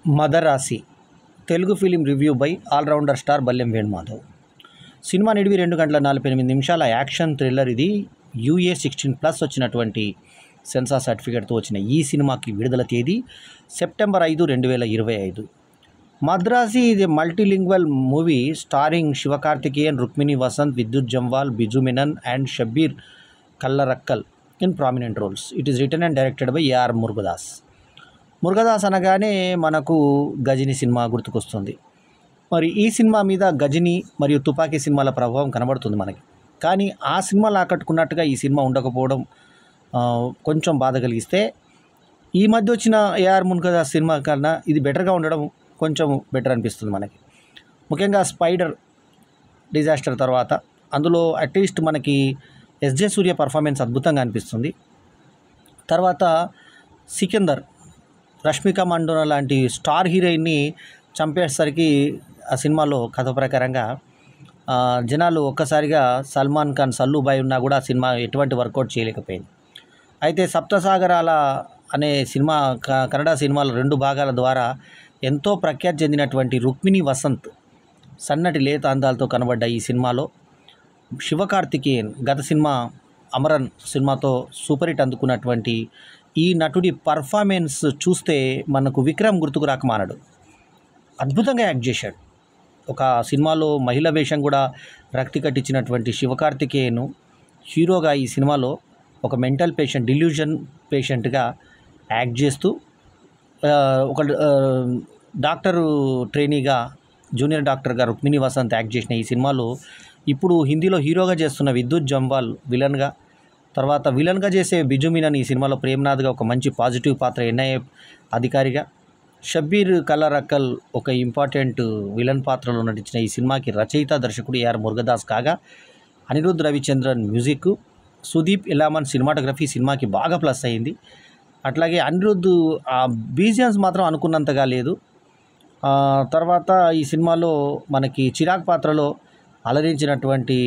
Madharaasi Telugu film review by all rounder star Ballem Venumadhav. Cinema నిడివి 2 గంటల 48 నిమిషాల యాక్షన్ థ్రిల్లర్. ఇది UA16+ వచ్చినటువంటి సెన్సార్ సర్టిఫికేట్తో వచ్చిన ఈ సినిమాకి విడుదల తేదీ సెప్టెంబర్ 5, 2025. మద్రాసి ఇది multilingual movie starring Sivakarthikeyan, Rukmini Vasanth, Vidyut Jammwal, Biju Menon and Shabeer Kallarakkal in prominent roles. It is written and directed by AR Murugadoss. Murugadoss అనగానే మనకు గజిని సినిమా గుర్తుకొస్తుంది. మరి ఈ సినిమా మీద గజిని మరియు తుపాకీ సినిమాల ప్రభావం కనబడుతుంది మనకి. కానీ ఆ సినిమాలు ఆకట్టుకున్నట్టుగా ఈ సినిమా ఉండకపోవడం కొంచెం బాధ కలిగిస్తే, ఈ మధ్య వచ్చిన AR మురుగదాస్ సినిమా కన్నా ఇది బెటర్గా ఉండడం కొంచెం బెటర్ అనిపిస్తుంది మనకి. ముఖ్యంగా స్పైడర్ డిజాస్టర్ తర్వాత అందులో అట్లీస్ట్ మనకి SJ సూర్య పర్ఫార్మెన్స్ అద్భుతంగా అనిపిస్తుంది. తర్వాత సికిందర్, రష్మిక మండోన లాంటి స్టార్ హీరోయిన్ని చంపేసరికి ఆ సినిమాలో కథ ప్రకారంగా జనాలు ఒక్కసారిగా సల్మాన్ ఖాన్, సల్లుబాయ్ ఉన్నా కూడా ఆ సినిమా ఎటువంటి వర్కౌట్ చేయలేకపోయింది. అయితే సప్తసాగరాల అనే సినిమా కన్నడ సినిమాలో 2 భాగాల ద్వారా ఎంతో ప్రఖ్యాతి చెందినటువంటి రుక్మిణి వసంత్ సన్నటి లేత అందాలతో కనబడ్డ ఈ సినిమాలో శివకార్తికేయన్ గత సినిమా అమరన్ సినిమాతో సూపర్ హిట్ అందుకున్నటువంటి ఈ నటుడి పర్ఫార్మెన్స్ చూస్తే మనకు విక్రమ్ గుర్తుకు రాకమానడు. అద్భుతంగా యాక్ట్ చేశాడు. ఒక సినిమాలో మహిళ వేషం కూడా రక్తి కట్టించినటువంటి శివకార్తికేయన్ హీరోగా ఈ సినిమాలో ఒక మెంటల్ పేషెంట్, డిల్యూజన్ పేషెంట్గా యాక్ట్ చేస్తూ ఒక డాక్టరు ట్రైనీగా, జూనియర్ డాక్టర్గా రుక్మిణి వసంత్ యాక్ట్ చేసిన ఈ సినిమాలో ఇప్పుడు హిందీలో హీరోగా చేస్తున్న విద్యుత్ జంవాల్ విలన్గా, తర్వాత విలన్గా చేసే బిజు మీనన్ ఈ సినిమాలో ప్రేమ్నాథ్గా ఒక మంచి పాజిటివ్ పాత్ర, NIA అధికారిగా, షబ్బీర్ కల్లరక్కల్ ఒక ఇంపార్టెంట్ విలన్ పాత్రలో నటించిన ఈ సినిమాకి రచయిత, దర్శకుడు AR మురుగదాస్ కాగా, అనిరుద్ రవిచంద్రన్ మ్యూజిక్, సుదీప్ ఇలామన్ సినిమాటోగ్రఫీ సినిమాకి బాగా ప్లస్ అయింది. అట్లాగే అనిరుద్ ఆ బీజిఎమ్స్ మాత్రం అనుకున్నంతగా లేదు. తర్వాత ఈ సినిమాలో మనకి చిరాగ్ పాత్రలో అలరించినటువంటి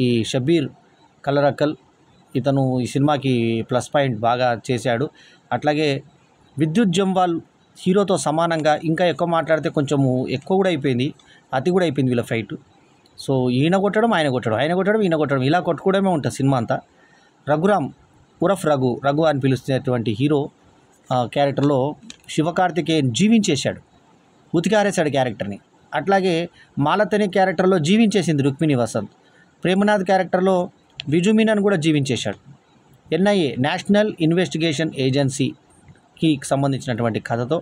ఈ షబ్బీర్ కల్లరక్కల్, ఇతను ఈ సినిమాకి ప్లస్ పాయింట్ బాగా చేశాడు. అట్లాగే విద్యుత్ జంవాల్ హీరోతో సమానంగా, ఇంకా ఎక్కువ మాట్లాడితే కొంచెము ఎక్కువ కూడా అయిపోయింది, అతి కూడా అయిపోయింది వీళ్ళ ఫైట్. సో ఈయన కొట్టడం, ఆయన కొట్టడం, ఆయన కొట్టడం, ఈయన కొట్టడం, ఇలా కొట్టుకోవడమే ఉంటుంది సినిమా అంతా. రఘురామ్ ఉరఫ్ రఘు అని పిలుస్తున్నటువంటి హీరో క్యారెక్టర్లో శివకార్తికేయన్ జీవించేశాడు, ఉతికారేశాడు క్యారెక్టర్ని. అట్లాగే మాలతని క్యారెక్టర్లో జీవించేసింది రుక్మిణి వసంత్. ప్రేమనాథ్ క్యారెక్టర్లో బిజు మీనన్ కూడా జీవించేశాడు. NIA నేషనల్ ఇన్వెస్టిగేషన్ ఏజెన్సీకి సంబంధించినటువంటి కథతో,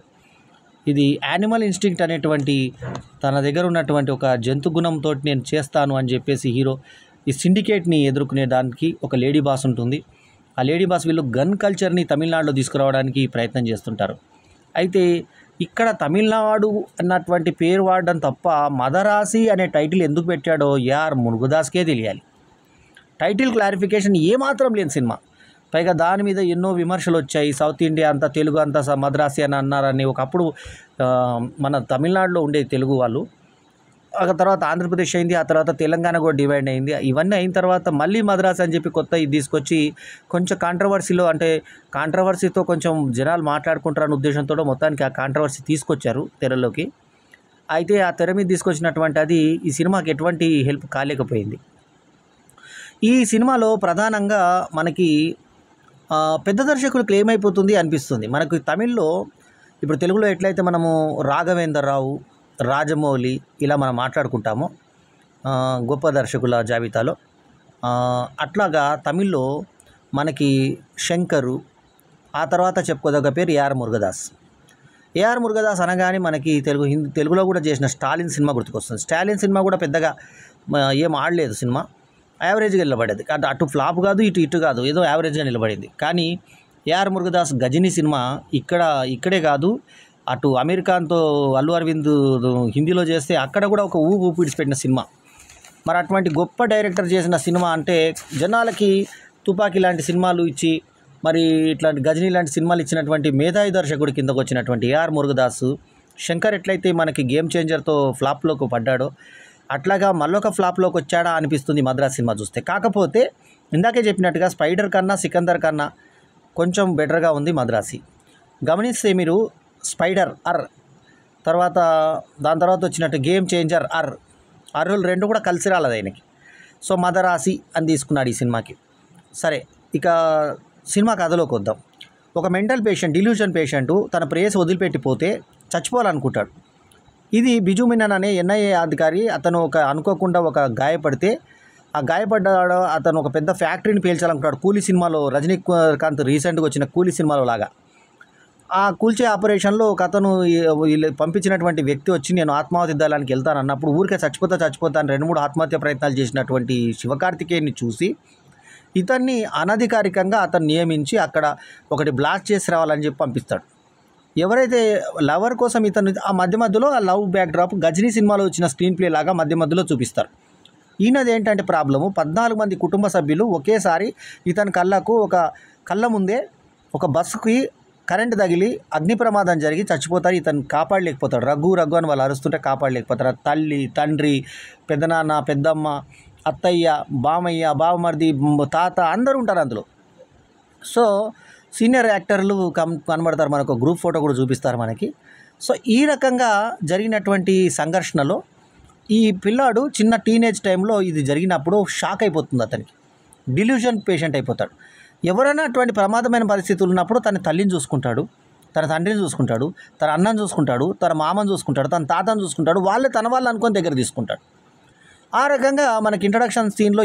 ఇది యానిమల్ ఇన్స్టింక్ట్ అనేటువంటి తన దగ్గర ఉన్నటువంటి ఒక జంతు గుణంతో నేను చేస్తాను అని చెప్పేసి హీరో ఈ సిండికేట్ని ఎదుర్కొనే దానికి ఒక లేడీ బాస్ ఉంటుంది. ఆ లేడీ బాస్ వీళ్ళు గన్ కల్చర్ని తమిళనాడులో తీసుకురావడానికి ప్రయత్నం చేస్తుంటారు. అయితే ఇక్కడ తమిళనాడు అన్నటువంటి పేరు వాడడం తప్ప మదరాసి అనే టైటిల్ ఎందుకు పెట్టాడో AR మురుగదాస్కే తెలియాలి. టైటిల్ క్లారిఫికేషన్ ఏమాత్రం లేని సినిమా. పైగా దాని మీద ఎన్నో విమర్శలు వచ్చాయి. సౌత్ ఇండియా అంతా తెలుగు అంతా మద్రాసి అని అన్నారని ఒకప్పుడు మన తమిళనాడులో ఉండే తెలుగు వాళ్ళు, ఆ తర్వాత ఆంధ్రప్రదేశ్ అయింది, ఆ తర్వాత తెలంగాణ కూడా డివైడ్ అయింది. ఇవన్నీ అయిన తర్వాత మళ్ళీ మద్రాసి అని చెప్పి కొత్త ఇది తీసుకొచ్చి కొంచెం కాంట్రవర్సీతో కొంచెం జనాలు మాట్లాడుకుంటారన్న ఉద్దేశంతో మొత్తానికి ఆ కాంట్రవర్సీ తీసుకొచ్చారు తెరలోకి. అయితే ఆ తెర మీద తీసుకొచ్చినటువంటి అది ఈ సినిమాకి ఎటువంటి హెల్ప్ కాలేకపోయింది. ఈ సినిమాలో ప్రధానంగా మనకి పెద్ద దర్శకులకు ఏమైపోతుంది అనిపిస్తుంది. మనకు తమిళ్లో ఇప్పుడు తెలుగులో ఎట్లయితే మనము రాఘవేంద్రరావు, రాజమౌళి ఇలా మనం మాట్లాడుకుంటామో గొప్ప దర్శకుల జాబితాలో, అట్లాగా తమిళ్లో మనకి శంకరు, ఆ తర్వాత చెప్పుకోదగ్గ పేరు AR మురుగదాస్. AR మురుగదాస్ అనగానే మనకి తెలుగులో కూడా చేసిన స్టాలిన్ సినిమా గుర్తుకొస్తుంది. స్టాలిన్ సినిమా కూడా పెద్దగా ఏం ఆడలేదు, సినిమా యావరేజ్గా నిలబడేది. అటు ఫ్లాప్ కాదు, ఇటు కాదు, ఏదో యావరేజ్గా నిలబడింది. కానీ AR మురుగదాస్ గజిని సినిమా ఇక్కడే కాదు, అటు అమెరికాతో అల్లు అరవింద్ హిందీలో చేస్తే అక్కడ కూడా ఒక ఊపు ఇడిచిపెట్టిన సినిమా. మరి అటువంటి గొప్ప డైరెక్టర్ చేసిన సినిమా అంటే జనాలకి తుపాకీ లాంటి సినిమాలు ఇచ్చి, మరి ఇట్లాంటి గజిని లాంటి సినిమాలు ఇచ్చినటువంటి మేధావి దర్శకుడి కిందకు వచ్చినటువంటి AR మురుగదాస్, శంకర్ ఎట్లయితే మనకి గేమ్ చేంజర్తో ఫ్లాప్లోకి పడ్డాడో అట్లాగా మళ్ళొక ఫ్లాప్లోకి వచ్చాడా అనిపిస్తుంది మద్రాస్ సినిమా చూస్తే. కాకపోతే ఇందాకే చెప్పినట్టుగా స్పైడర్ కన్నా, సికందర్ కన్నా కొంచెం బెటర్గా ఉంది మద్రాసి. గమనిస్తే మీరు స్పైడర్ తర్వాత దాని తర్వాత వచ్చినట్టు గేమ్ చేంజర్ అర్రులు 2 కూడా కలిసి రాలేదు ఆయనకి. సో మదరాసి అని తీసుకున్నాడు ఈ సినిమాకి. సరే, ఇక సినిమా కథలోకి వద్దాం. ఒక మెంటల్ పేషెంట్, డిల్యూషన్ పేషెంటు తన ప్రేయస్ వదిలిపెట్టిపోతే చచ్చిపోవాలనుకుంటాడు. ఇది బిజు మీనన్ అనే ఎన్ఐఏ అధికారి, అతను అనుకోకుండా గాయపడితే, ఆ గాయపడ్డాడు అతను ఒక పెద్ద ఫ్యాక్టరీని పేల్చాలనుకుంటాడు. కూలీ సినిమాలో రజనీకాంత్ రీసెంట్గా వచ్చిన కూలీ సినిమాలో లాగా. ఆ కూల్చే ఆపరేషన్లో ఒక అతను వీళ్ళు పంపించినటువంటి వ్యక్తి వచ్చి నేను ఆత్మాహుతి దళానికి వెళ్తాను అన్నప్పుడు ఊరికే చచ్చిపోతాను 2-3 ఆత్మహత్య ప్రయత్నాలు చేసినటువంటి శివకార్తికేయన్ని చూసి ఇతన్ని అనధికారికంగా అతను నియమించి అక్కడ ఒకటి బ్లాస్ట్ చేసి రావాలని చెప్పి పంపిస్తాడు. ఎవరైతే లవర్ కోసం ఇతను ఆ మధ్యలో ఆ లవ్ బ్యాక్డ్రాప్ గజనీ సినిమాలో వచ్చిన స్క్రీన్ ప్లే లాగా మధ్యలో చూపిస్తారు. ఈయనది ఏంటంటే ప్రాబ్లము, 14 మంది కుటుంబ సభ్యులు ఒకేసారి ఇతని కళ్ళ ముందే ఒక బస్సుకి కరెంటు తగిలి అగ్ని ప్రమాదం జరిగి చచ్చిపోతారు. ఇతను కాపాడలేకపోతాడు. రఘు అని వాళ్ళు అరుస్తుంటే కాపాడలేకపోతారు. తల్లి, తండ్రి, పెద్దనాన్న, పెద్దమ్మ, అత్తయ్య, బామయ్య, బావమరిది, తాత అందరూ ఉంటారు అందులో. సో సీనియర్ యాక్టర్లు కనబడతారు. మనకు గ్రూప్ ఫోటో కూడా చూపిస్తారు మనకి. సో ఈ రకంగా జరిగినటువంటి సంఘర్షణలో ఈ పిల్లాడు చిన్న టీనేజ్ టైంలో ఇది జరిగినప్పుడు షాక్ అయిపోతుంది. అతనికి డిల్యూషన్ పేషెంట్ అయిపోతాడు. ఎవరైనా అటువంటి ప్రమాదమైన పరిస్థితులు ఉన్నప్పుడు తన తల్లిని చూసుకుంటాడు, తన తండ్రిని చూసుకుంటాడు, తన అన్నని చూసుకుంటాడు, తన మామని చూసుకుంటాడు, తన తాతని చూసుకుంటాడు, తన వాళ్ళు అనుకొని దగ్గర తీసుకుంటాడు. ఆ రకంగా మనకి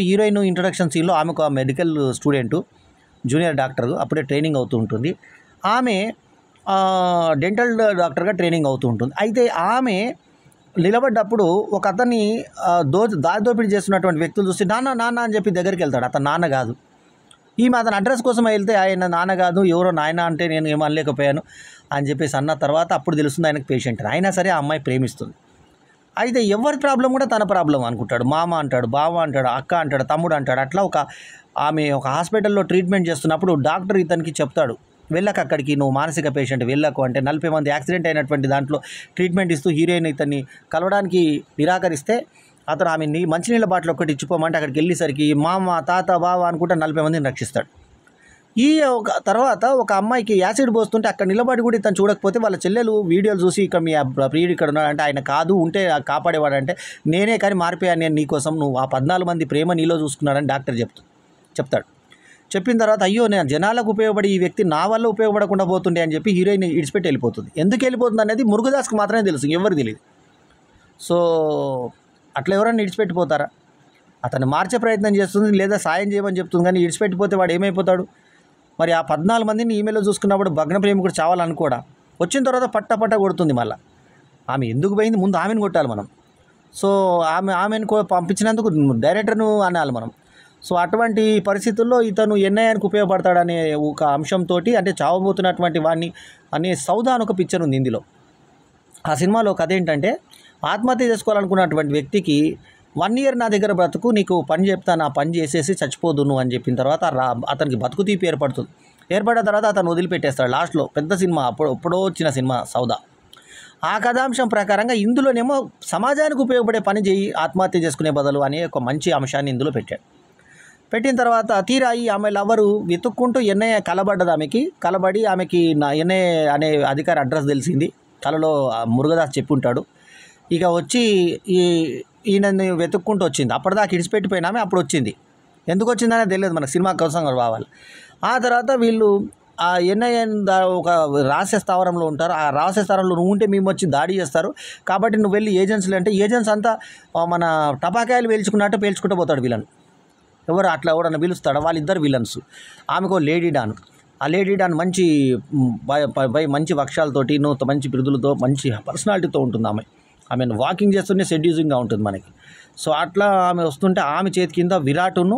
హీరోయిన్ ఇంట్రడక్షన్ సీన్లో ఆమె ఒక మెడికల్ స్టూడెంటు, జూనియర్ డాక్టర్, అప్పుడే ట్రైనింగ్ అవుతూ ఉంటుంది. ఆమె డెంటల్ డాక్టర్గా ట్రైనింగ్ అవుతూ ఉంటుంది. అయితే ఆమె నిలబడ్డప్పుడు ఒక అతన్ని దారి దోపిడీ చేస్తున్నటువంటి వ్యక్తులు చూసి నాన్న అని చెప్పి దగ్గరికి వెళ్తాడు. అతను నాన్న కాదు. ఈమె అతని అడ్రస్ కోసం వెళ్తే ఆయన నాన్న కాదు, ఎవరో నాయన అంటే నేను ఏమనలేకపోయాను అని చెప్పేసి అన్న తర్వాత అప్పుడు తెలుస్తుంది ఆయనకు పేషెంట్. అయినా సరే ఆ అమ్మాయి ప్రేమిస్తుంది. అయితే ఎవరి ప్రాబ్లం కూడా తన ప్రాబ్లం అనుకుంటాడు. మామ అంటాడు, బావ అంటాడు, అక్క అంటాడు, తమ్ముడు అంటాడు. అట్లా ఆమె ఒక హాస్పిటల్లో ట్రీట్మెంట్ చేస్తున్నప్పుడు డాక్టర్ ఇతనికి చెప్తాడు, వెళ్ళక అక్కడికి, నువ్వు మానసిక పేషెంట్ వెళ్ళకు అంటే. 40 మంది యాక్సిడెంట్ అయినటువంటి దాంట్లో ట్రీట్మెంట్ ఇస్తూ హీరోయిన్ ఇతన్ని కలవడానికి నిరాకరిస్తే అతను ఆమె మంచినీళ్ళ బాటిల్ ఒక్కటి ఇచ్చిపోమంటే అక్కడికి వెళ్ళేసరికి మామ, తాత, బావ అనుకుంటా 40 మందిని రక్షిస్తాడు. తర్వాత ఒక అమ్మాయికి యాసిడ్ పోస్తుంటే అక్కడ నిలబడి కూడా ఇతను చూడకపోతే వాళ్ళ చెల్లెలు వీడియోలు చూసి ఇక మీ ప్రియుడు ఇక్కడ ఉన్నాడంటే ఆయన కాదు, ఉంటే కాపాడేవాడంటే నేనే కానీ మారిపోయాను నేను నీకోసం, నువ్వు ఆ 14 మంది ప్రేమ నీలో చూసుకున్నాడని డాక్టర్ చెప్తాడు. చెప్పిన తర్వాత అయ్యో నేను జనాలకు ఉపయోగపడి ఈ వ్యక్తి నా వల్ల ఉపయోగపడకుండా పోతుండే అని చెప్పి హీరోయిన్ ఇడిచిపెట్టి వెళ్ళిపోతుంది. ఎందుకు వెళ్ళిపోతుంది అనేది మురుగదాస్కి మాత్రమే తెలుసు, ఎవరు తెలియదు. సో అట్లా ఎవరైనా ఇడిచిపెట్టిపోతారా? అతను మార్చే ప్రయత్నం చేస్తుంది లేదా సాయం చేయమని చెప్తుంది, కానీ ఇడిచిపెట్టిపోతే వాడు ఏమైపోతాడు? మరి ఆ 14 మందిని ఈమెయిల్లో చూసుకున్నప్పుడు భగ్న ప్రేమికుడు చావాలనుకోడా? వచ్చిన తర్వాత పట్ట కొడుతుంది. మళ్ళీ ఆమె ఎందుకు పోయింది, ముందు ఆమెను కొట్టాలి మనం. సో ఆమెను పంపించినందుకు డైరెక్టర్ను అనాలి మనం. సో అటువంటి పరిస్థితుల్లో ఇతను ఎన్ఐఏకి ఉపయోగపడతాడనే ఒక అంశంతో, అంటే చావబోతున్నటువంటి వాడిని అనే సౌదా అని ఒక పిక్చర్ ఉంది ఇందులో. ఆ సినిమాలో కథ ఏంటంటే, ఆత్మహత్య చేసుకోవాలనుకున్నటువంటి వ్యక్తికి 1 year నా దగ్గర బ్రతుకు, నీకు పని చెప్తాను, ఆ పని చేసేసి చచ్చిపోదును అని చెప్పిన తర్వాత అతనికి బతుకు తీపి ఏర్పడిన తర్వాత అతను వదిలిపెట్టేస్తాడు. లాస్ట్లో పెద్ద సినిమా, ఎప్పుడో వచ్చిన సినిమా సౌదా. ఆ కథాంశం ప్రకారంగా ఇందులోనేమో సమాజానికి ఉపయోగపడే పని చేయి, ఆత్మహత్య చేసుకునే బదులు అనే ఒక మంచి అంశాన్ని ఇందులో పెట్టిన తర్వాత తీరా ఈ ఆమె లవరు వెతుక్కుంటూ ఎన్ఐఏ కలబడి ఆమెకి నా ఎన్ఐఏ అనే అధికారి అడ్రస్ తెలిసింది. కలలో మురుగదాస్ చెప్పి ఉంటాడు. ఇక వచ్చి ఈయనని వెతుక్కుంటూ వచ్చింది. అప్పటిదాకా ఇడిచిపెట్టిపోయిన ఆమె అప్పుడు వచ్చింది. ఎందుకు వచ్చిందనే తెలియదు మనకు, సినిమా కోసం రావాలి. ఆ తర్వాత వీళ్ళు ఆ ఎన్ఐఏ ఒక రహస్య స్థావరంలో ఉంటారు. ఆ రహస్య స్థావరంలో నువ్వు ఉంటే మేము వచ్చి దాడి చేస్తారు, కాబట్టి నువ్వు వెళ్ళి ఏజెన్సీలు అంటే ఏజెంట్స్ అంతా మన టపాకాయలు పేల్చుకుంటూ పోతాడు విలన్. ఎవరు అట్లా ఎవడన్నా పిలుస్తాడా? వాళ్ళిద్దరు విలన్స్. ఆమెకు లేడీ డాన్, ఆ లేడీ డాన్ మంచి మంచి వక్షాలతోటి, మంచి బిరుదులతో, మంచి పర్సనాలిటీతో ఉంటుంది. ఆమెను వాకింగ్ చేస్తూనే సెడ్యూసింగ్గా ఉంటుంది మనకి. సో అట్లా ఆమె వస్తుంటే ఆమె చేతి కింద విరాటును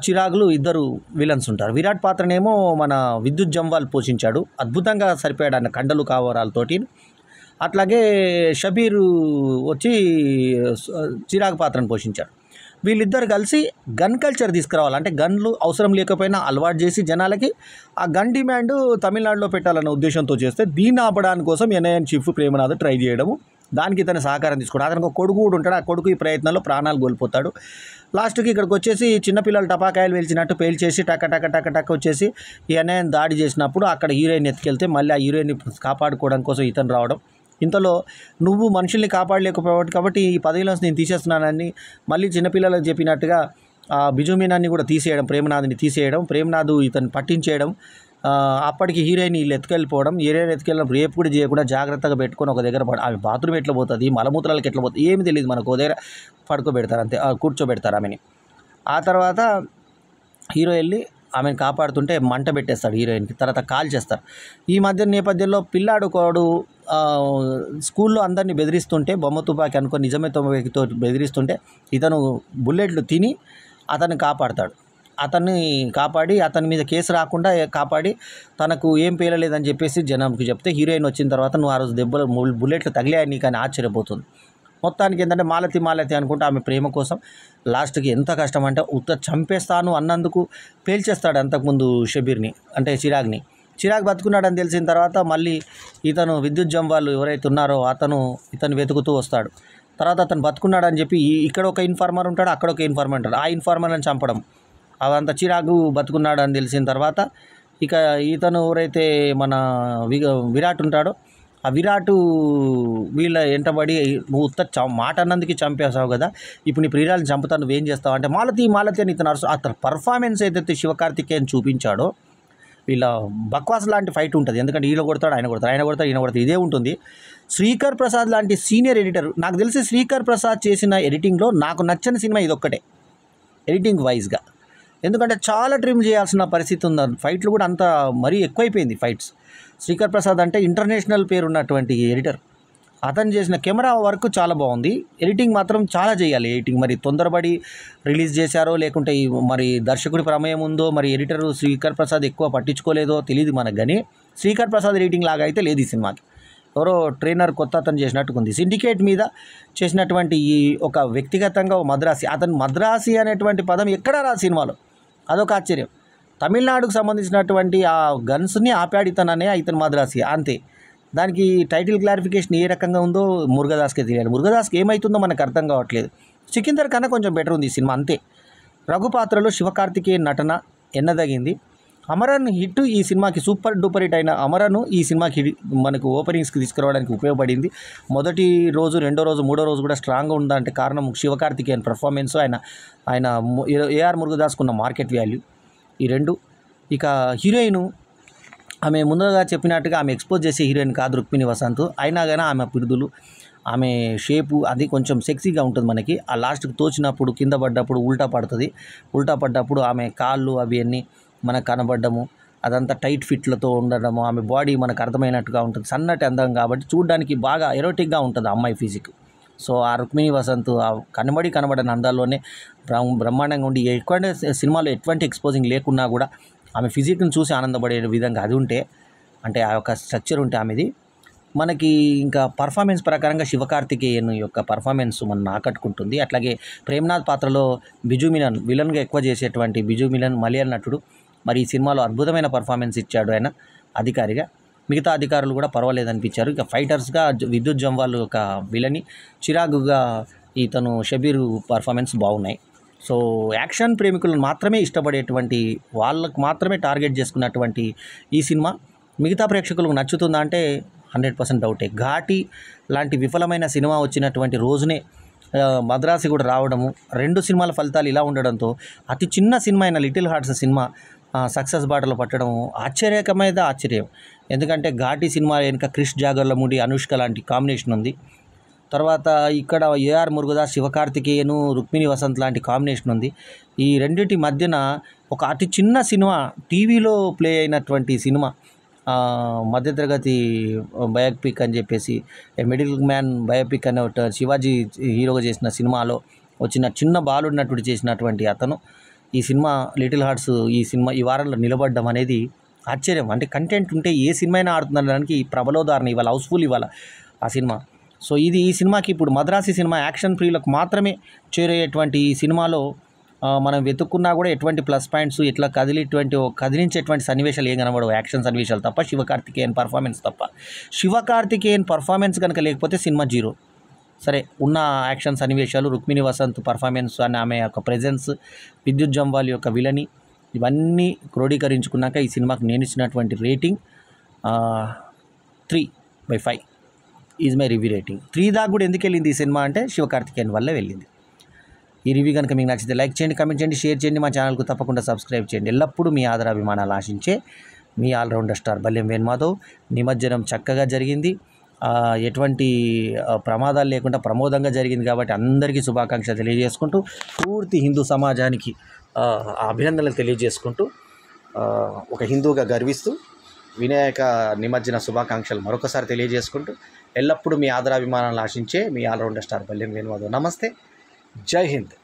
చిరాగులు ఇద్దరు విలన్స్ ఉంటారు. విరాట్ పాత్రనేమో మన విద్యుత్ జంవాల్ పోషించాడు, అద్భుతంగా సరిపోయాడు అన్న కండలు కావరాలతోటి. అట్లాగే షబీర్ వచ్చి చిరాగ్ పాత్రను పోషించాడు. వీళ్ళిద్దరు కలిసి గన్ కల్చర్ తీసుకురావాలి, అంటే గన్లు అవసరం లేకపోయినా అలవాటు చేసి జనాలకి ఆ గన్ డిమాండ్ తమిళనాడులో పెట్టాలన్న ఉద్దేశంతో చేస్తే, దీన్ని ఆపడానికి కోసం ఎన్ఐఏ చీఫ్ ప్రేమనాథ్ ట్రై చేయడము, దానికి ఇతను సహకారం తీసుకోవడం. అతనికి ఒక కొడుకు కూడా ఉంటాడు. ఆ కొడుకు ఈ ప్రయత్నంలో ప్రాణాలు కోల్పోతాడు. లాస్ట్కి ఇక్కడికి వచ్చేసి చిన్నపిల్లలు టపాకాయలు పేల్చినట్టు పేల్చేసి టక్క వచ్చేసి ఈ ఎన్ఐఏని దాడి చేసినప్పుడు అక్కడ హీరోయిన్ ఎత్తుకెళ్తే మళ్ళీ ఆ హీరోయిన్ని కాపాడుకోవడం కోసం ఇతను రావడం, ఇంతలో నువ్వు మనుషుల్ని కాపాడలేకపోయావు కాబట్టి ఈ పదవిలో నేను తీసేస్తున్నానని మళ్ళీ చిన్నపిల్లలకు చెప్పినట్టుగా బిజు మీనాన్ని కూడా తీసేయడం, ప్రేమనాథ్ని తీసేయడం, ప్రేమనాథ్ ఇతను పట్టించేయడం. అప్పటికి హీరోయిన్ వీళ్ళు ఎత్తుకెళ్ళిపోవడం, హీరోయిన్ ఎత్తుకెళ్ళినప్పుడు రేపు కూడా చేయకుండా జాగ్రత్తగా పెట్టుకొని ఒక దగ్గర ఆమె బాత్రూమ్ ఎట్లా పోతుంది, మలమూత్రాలకు ఎట్లా పోతుంది ఏమి తెలియదు మనకు. ఒక దగ్గర పడుకోబెడతారు అంతే, కూర్చోబెడతారు ఆమెని. ఆ తర్వాత హీరో వెళ్ళి ఆమెను కాపాడుతుంటే మంట పెట్టేస్తాడు హీరోయిన్కి, తర్వాత కాల్ చేస్తారు. ఈ మధ్య నేపథ్యంలో పిల్లాడు కోడు స్కూల్లో అందరినీ బెదిరిస్తుంటే బొమ్మ తుపాకి అనుకో నిజమే తుపాకితో బెదిరిస్తుంటే ఇతను బుల్లెట్లు తిని అతన్ని కాపాడతాడు. అతన్ని కాపాడి అతని మీద కేసు రాకుండా కాపాడి తనకు ఏం పేలలేదని చెప్పేసి జనంకి చెప్తే హీరోయిన్ వచ్చిన తర్వాత నువ్వు ఆ రోజు దెబ్బలు బుల్లెట్లు తగిలాయని నీకు అని ఆశ్చర్యపోతుంది. మొత్తానికి ఏంటంటే మాలతి అనుకుంటే ఆమె ప్రేమ కోసం లాస్ట్కి ఎంత కష్టం అంటే చంపేస్తాను అన్నందుకు పేల్చేస్తాడు అంతకుముందు షబీర్ని, అంటే చిరాగ్ బతుకున్నాడని తెలిసిన తర్వాత మళ్ళీ ఇతను విద్యుత్ జంవాళ్ళు ఎవరైతే ఉన్నారో ఇతను వెతుకుతూ వస్తాడు. తర్వాత అతను బతుకున్నాడని చెప్పి ఇక్కడ ఒక ఇన్ఫార్మర్ ఉంటాడు, అక్కడ ఒక ఇన్ఫార్మర్ ఉంటాడు. ఆ ఇన్ఫార్మర్ని చంపడం అదంతా చిరాగు బతుకున్నాడని తెలిసిన తర్వాత ఇక ఇతను ఎవరైతే మన విరాట్ ఉంటాడో ఆ విరాటు వీళ్ళ వెంటబడి నువ్వు మాట అన్నందుకు చంపేసావు కదా, ఇప్పుడు నీ ప్రియురాలను చంపుతాను నువ్వేం చేస్తావు అంటే మాలతి అని ఇతను అతను పర్ఫార్మెన్స్ ఏదైతే శివకార్తికేయన్ చూపించాడో వీళ్ళ బక్వాస్ లాంటి ఫైట్ ఉంటుంది. ఎందుకంటే ఈయన కొడతాడు ఆయన కొడతాడు ఇదే ఉంటుంది. శ్రీకర్ ప్రసాద్ లాంటి సీనియర్ ఎడిటర్, నాకు తెలిసి శ్రీకర్ ప్రసాద్ చేసిన ఎడిటింగ్లో నాకు నచ్చని సినిమా ఇదొక్కటే ఎడిటింగ్ వైజ్గా. ఎందుకంటే చాలా ట్రిమ్ చేయాల్సిన పరిస్థితి ఉంది, ఫైట్లు కూడా అంత మరీ ఎక్కువైపోయింది ఫైట్స్. శ్రీకర్ ప్రసాద్ అంటే ఇంటర్నేషనల్ పేరు ఉన్నటువంటి ఎడిటర్, అతను చేసిన కెమెరా వర్క్ చాలా బాగుంది, ఎడిటింగ్ మాత్రం చాలా చేయాలి. ఎడిటింగ్ మరి తొందరపడి రిలీజ్ చేశారో లేకుంటే మరి దర్శకుడి ప్రమేయం ఉందో మరి ఎడిటర్ శ్రీకర్ ప్రసాద్ ఎక్కువ పట్టించుకోలేదో తెలియదు మనకు, కానీ శ్రీకర్ ప్రసాద్ ఎడిటింగ్ లాగా అయితే లేదు ఈ సినిమాకి. ఎవరో ట్రైనర్ కొత్త అతను చేసినట్టుకుంది. సిండికేట్ మీద చేసినటువంటి ఈ ఒక వ్యక్తిగతంగా అతను మద్రాసి అనేటువంటి పదం ఎక్కడా రా సినిమాలో, అదొక ఆశ్చర్యం. తమిళనాడుకు సంబంధించినటువంటి ఆ గన్స్ని ఆపాడు ఇతను మద్రాసి అంతే. దానికి టైటిల్ క్లారిఫికేషన్ ఏ రకంగా ఉందో మురుగదాస్కే తెలియాలి. మురుగదాస్కి ఏమవుతుందో మనకు అర్థం కావట్లేదు. సికిందర్ కన్నా కొంచెం బెటర్ ఉంది ఈ సినిమా అంతే. రఘుపాత్రలో శివకార్తికేయన్ నటన ఎన్నదగింది. అమరన్ హిట్ ఈ సినిమాకి సూపర్ డూపర్ హిట్ అయిన అమరన్ ఈ సినిమాకి మనకు ఓపెనింగ్స్కి తీసుకురావడానికి ఉపయోగపడింది. మొదటి రోజు, రెండో రోజు, మూడో రోజు కూడా స్ట్రాంగ్గా ఉందంటే కారణం శివకార్తికేయన్ పర్ఫార్మెన్స్, ఆయన ఏఆర్ మురుగదాస్కున్న మార్కెట్ వాల్యూ, ఈ రెండు. ఇక హీరోయిన్ ఆమె ముందుగా చెప్పినట్టుగా ఆమె ఎక్స్పోజ్ చేసే హీరోయిన్ కాదు రుక్మిణి వసంత్, అయినా కానీ ఆమె పిరుదులు, ఆమె షేపు అది కొంచెం సెక్సీగా ఉంటుంది మనకి. ఆ లాస్ట్కి తోచినప్పుడు కింద పడ్డప్పుడు ఉల్టా పడ్డప్పుడు ఆమె కాళ్ళు అవి అన్నీ మనకు కనబడ్డము, అదంతా టైట్ ఫిట్లతో ఉండడము, ఆమె బాడీ మనకు అర్థమైనట్టుగా ఉంటుంది, సన్నటి అందం కాబట్టి చూడడానికి బాగా ఎరోటిక్గా ఉంటుంది ఆ అమ్మాయి ఫిజిక్. సో ఆ రుక్మిణి వసంత్ ఆ కనబడని అందాల్లోనే బ్రహ్మాండంగా ఉండి సినిమాలో ఎటువంటి ఎక్స్పోజింగ్ లేకున్నా కూడా ఆమె ఫిజిక్ని చూసి ఆనందపడే విధంగా అది ఉంటే, అంటే ఆ యొక్క స్ట్రక్చర్ ఉంటే ఆమెది మనకి ఇంకా పర్ఫార్మెన్స్ ప్రకారంగా శివకార్తికేయన్ యొక్క పర్ఫార్మెన్స్ మనం ఆకట్టుకుంటుంది. అట్లాగే ప్రేమ్నాథ్ పాత్రలో బిజు మీనన్ విలన్గా ఎక్కువ చేసేటువంటి బిజు మీనన్ మలయాళ నటుడు, మరి ఈ సినిమాలో అద్భుతమైన పర్ఫార్మెన్స్ ఇచ్చాడు ఆయన అధికారిగా. మిగతా అధికారులు కూడా పర్వాలేదు అనిపించారు. ఇక ఫైటర్స్గా విద్యుత్ జంవాల్ ఒక విలని, చిరాగుగా ఇతను షబీర్ పర్ఫార్మెన్స్ బాగున్నాయి. సో యాక్షన్ ప్రేమికులను మాత్రమే ఇష్టపడేటువంటి వాళ్ళకు మాత్రమే టార్గెట్ చేసుకున్నటువంటి ఈ సినిమా మిగతా ప్రేక్షకులకు నచ్చుతుందా అంటే 100% డౌటే. ఘాటి లాంటి విఫలమైన సినిమా వచ్చినటువంటి రోజునే మద్రాసి కూడా రావడము, 2 సినిమాల ఫలితాలు ఇలా ఉండడంతో అతి చిన్న సినిమా అయిన లిటిల్ హార్ట్స్ సినిమా సక్సెస్ బాటలో పట్టడం ఆశ్చర్యం. ఎందుకంటే ఘాటి సినిమా వెనుక క్రిష్ జాగర్లమూడి, అనుష్క లాంటి కాంబినేషన్ ఉంది. తర్వాత ఇక్కడ ఏఆర్ మురుగదాస్, శివకార్తికేయన్, రుక్మిణి వసంత్ లాంటి కాంబినేషన్ ఉంది. ఈ రెండింటి మధ్యన ఒక అతి చిన్న సినిమా, టీవీలో ప్లే అయినటువంటి సినిమా, మధ్యతరగతి బయోపిక్ అని చెప్పేసి మిడిల్ మ్యాన్ బయోపిక్ అనే శివాజీ హీరోగా చేసిన సినిమాలో వచ్చిన చిన్న బాలుడు నటుడు చేసినటువంటి అతను ఈ సినిమా లిటిల్ హార్ట్స్ ఈ వారంలో నిలబడడం అనేది ఆశ్చర్యం. అంటే కంటెంట్ ఉంటే ఏ సినిమా అయినా ఆడుతుందనడానికి ప్రబలోదాహరణ ఇవాళ, హౌస్ఫుల్ ఇవాళ ఆ సినిమా. సో ఇది ఈ సినిమాకి ఇప్పుడు మద్రాసి సినిమా యాక్షన్ ప్రియులకు మాత్రమే చేరేటువంటి ఈ సినిమాలో మనం వెతుక్కున్నా కూడా ఎటువంటి ప్లస్ పాయింట్స్ ఇట్లా కదిలించేటువంటి సన్నివేశాలు ఏం కనబడవు, యాక్షన్ సన్నివేశాలు తప్ప, శివకార్తికేయన్ పర్ఫార్మెన్స్ తప్ప. శివకార్తికేయన్ పర్ఫార్మెన్స్ కనుక లేకపోతే సినిమా జీరో. సరే, ఉన్న యాక్షన్ సన్నివేశాలు, రుక్మిణి వసంత్ పర్ఫార్మెన్స్ అని ఆమె యొక్క ప్రెజెన్స్, విద్యుత్ జంవాల్ యొక్క విలని, ఇవన్నీ క్రోడీకరించుకున్నాక ఈ సినిమాకి నేను ఇచ్చినటువంటి rating 3/5. Is my review rating. 3 దాకా కూడా ఎందుకు వెళ్ళింది ఈ సినిమా అంటే శివకార్తికేయన్ వల్లే వెళ్ళింది. ఈ రివ్యూ కనుక మీకు నచ్చితే లైక్ చేయండి, కామెంట్ చేయండి, షేర్ చేయండి, మా ఛానల్కు తప్పకుండా సబ్స్క్రైబ్ చేయండి. ఎల్లప్పుడూ మీ ఆదరాభిమానాలు ఆశించే మీ ఆల్రౌండర్ స్టార్ బల్యం వేణుమాధవ్. నిమజ్జనం చక్కగా జరిగింది, ఎటువంటి ప్రమాదాలు లేకుండా ప్రమోదంగా జరిగింది కాబట్టి అందరికీ శుభాకాంక్షలు తెలియజేసుకుంటూ, పూర్తి హిందూ సమాజానికి అభినందనలు తెలియజేసుకుంటూ, ఒక హిందూగా గర్విస్తూ వినాయక నిమజ్జన శుభాకాంక్షలు మరొకసారి తెలియజేసుకుంటూ, ఎల్లప్పుడూ మీ ఆదరాభిమానాలు ఆశించే మీ ఆల్రౌండర్ స్టార్ బల్యం వేణుమాధవ్. నమస్తే, జై హింద్.